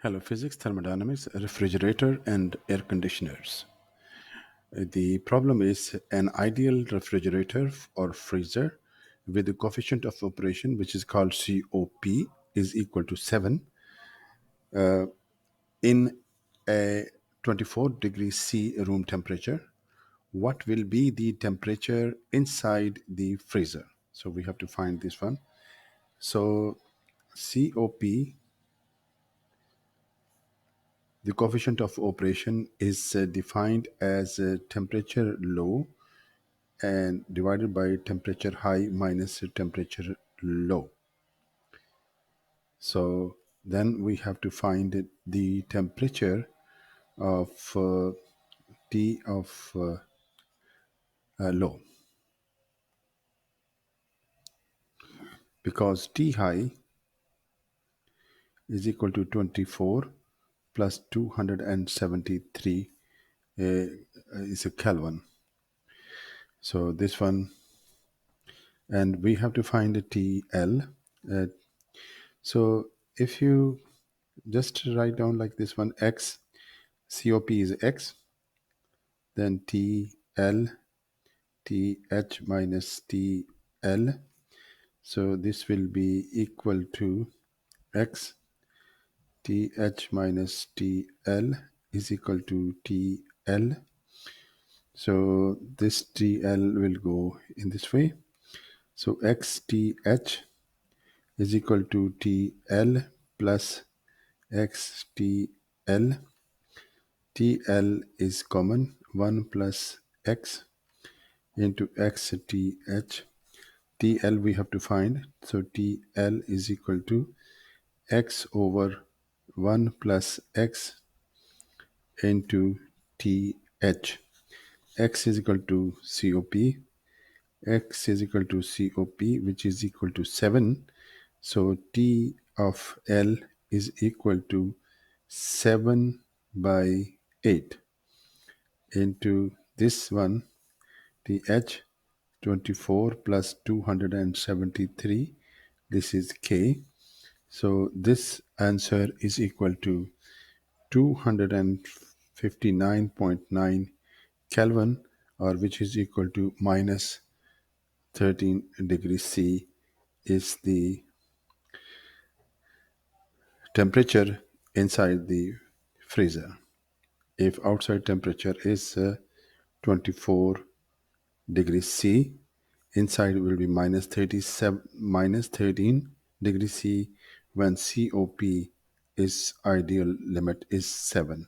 Hello, physics, thermodynamics, refrigerator, and air conditioners. The problem is an ideal refrigerator or freezer with the coefficient of operation, which is called COP, is equal to 7 in a 24 degrees C room temperature. What will be the temperature inside the freezer? So we have to find this one. So COP, the coefficient of operation, is defined as temperature low and divided by temperature high minus temperature low. So then we have to find the temperature of T of low, because T high is equal to 24 plus 273 is a Kelvin. So this one, and we have to find a TL. Uh, so if you just write down like this one, X, COP is X, then TL, TH minus TL. So this will be equal to X, TH minus TL is equal to TL. So this TL will go in this way. So XTH is equal to TL plus XTL. TL is common, 1 plus X into XTH. TL we have to find. So TL is equal to X over 1 plus X into TH. X is equal to COP. X is equal to COP, which is equal to 7. So T of L is equal to 7 by 8 into this one, TH, 24 plus 273. This is K. So this answer is equal to 259.9 Kelvin, or which is equal to minus 13 degrees C, is the temperature inside the freezer. If outside temperature is 24 degrees C, inside will be minus 37 minus 13 degrees C, when COP is ideal limit is 7.